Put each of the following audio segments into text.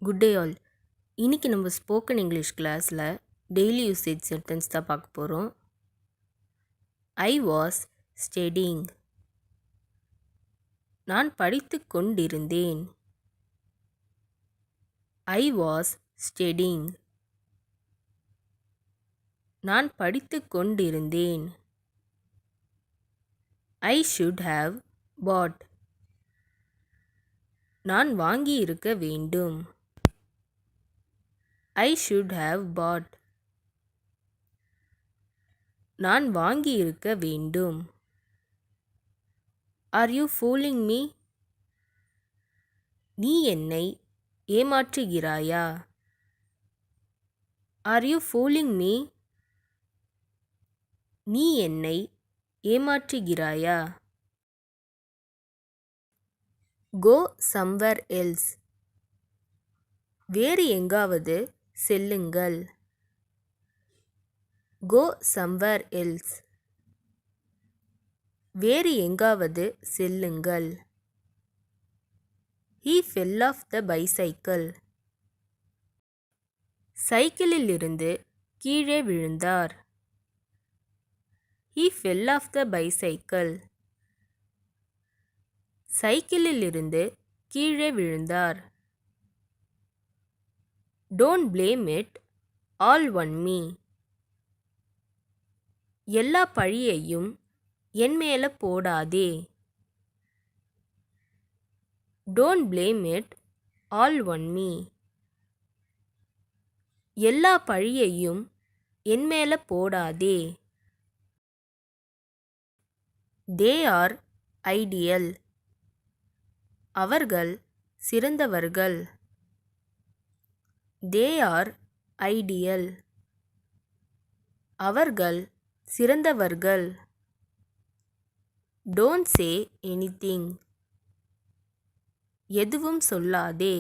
Good day all. இன்னைக்கு நம்ம spoken English கிளாஸில் டெய்லி யூசேஜ் சென்டென்ஸ் தான் பார்க்க போகிறோம். I was studying. நான் படித்து கொண்டிருந்தேன். I was studying. நான் படித்து கொண்டிருந்தேன். ஐ ஷுட் ஹாவ் பாட். நான் வாங்கியிருக்க வேண்டும். I should have bought. நான் வாங்கியிருக்க வேண்டும். Are you fooling me? நீ என்னை ஏமாற்றுகிறாயா? Are you fooling me? நீ என்னை ஏமாற்றுகிறாயா? Go somewhere else. வேறு எங்காவது செல்லுங்கள். Go somewhere else. வேறு எங்காவது செல்லுங்கள். He fell off the bicycle. சைக்கிளில் இருந்து கீழே விழுந்தார். He fell off the bicycle. சைக்கிளில் இருந்து கீழே விழுந்தார். Don't blame it all on me. எல்லா பழியையும் என் மேலே போடாதே. Don't blame it all on me. எல்லா பழியையும் என் மேலே போடாதே. They are ideal. அவர்கள் சிறந்தவர்கள். They are ideal. அவர்கள் சிறந்தவர்கள். Don't say anything. எதுவும் சொல்லாதே.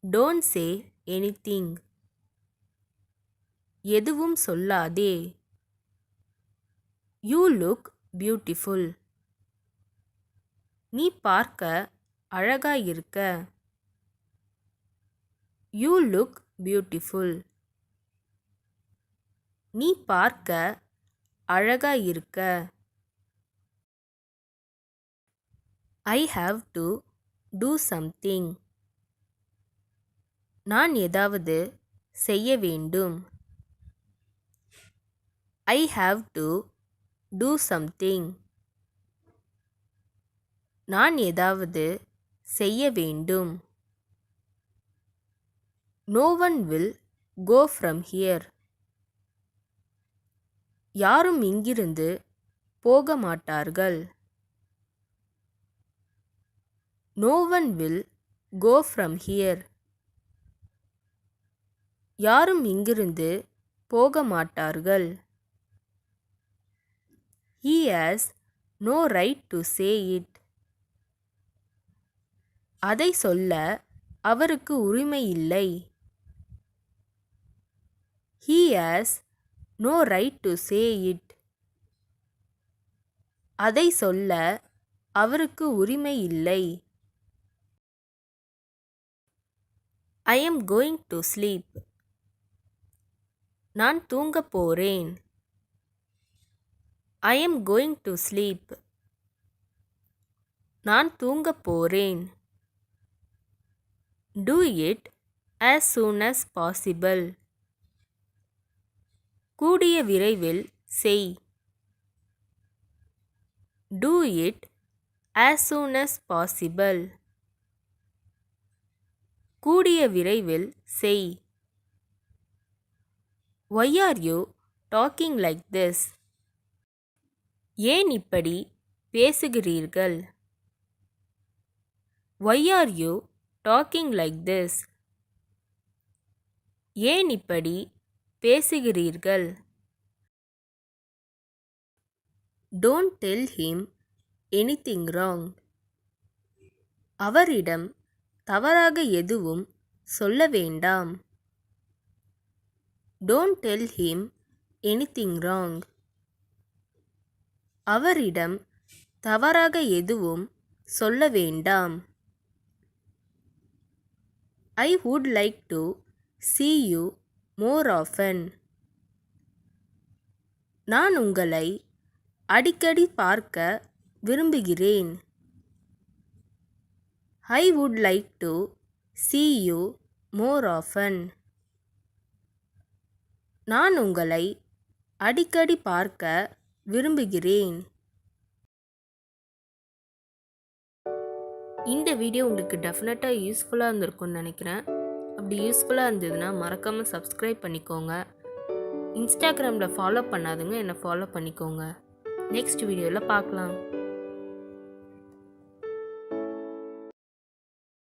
Don't say anything. எதுவும் சொல்லாதே. You look beautiful. நீ பார்க்க அழகாயிருக்க. You look beautiful. நீ பார்க்க அழகாயிருக்க. I have to do something. நான் ஏதாவது செய்ய வேண்டும். I have to do something. நான் ஏதாவது செய்ய வேண்டும். No one will go from here. யாரும் இங்கிருந்து போக மாட்டார்கள். No one will go from here. யாரும் இங்கிருந்து போக மாட்டார்கள். He has no right to say it. அதை சொல்ல அவருக்கு உரிமை இல்லை. He has no right to say it. அதை சொல்ல அவருக்கு உரிமை இல்லை. I am going to sleep. நான் தூங்கப் போறேன். I am going to sleep. நான் தூங்கப் போறேன். Do it as soon as possible. கூடிய விரைவில் செய். Do it as soon as possible. கூடிய விரைவில் செய். Why are you talking like this? ஏன் இப்படி பேசுகிறீர்கள்? Why are you talking like this? ஏன் இப்படி பேசுகிறீர்கள்? Don't tell him anything wrong. அவரிடம் தவறாக எதுவும் சொல்ல வேண்டாம். Don't tell him anything wrong. அவரிடம் தவறாக எதுவும் சொல்ல வேண்டாம். I would like to see you more often. நான் உங்களை அடிக்கடி பார்க்க விரும்புகிறேன். I would like to see you more often. நான் உங்களை அடிக்கடி பார்க்க விரும்புகிறேன். இந்த வீடியோ உங்களுக்கு டெஃபினட்டாக யூஸ்ஃபுல்லாக இருந்திருக்கும்னு நினைக்கிறேன். அப்படி யூஸ்ஃபுல்லாக இருந்ததுன்னா மறக்காமல் சப்ஸ்கிரைப் பண்ணிக்கோங்க. இன்ஸ்டாகிராமில் ஃபாலோ பண்ணாதுங்க என்னை ஃபாலோ பண்ணிக்கோங்க. நெக்ஸ்ட் வீடியோவில் பார்க்கலாம்.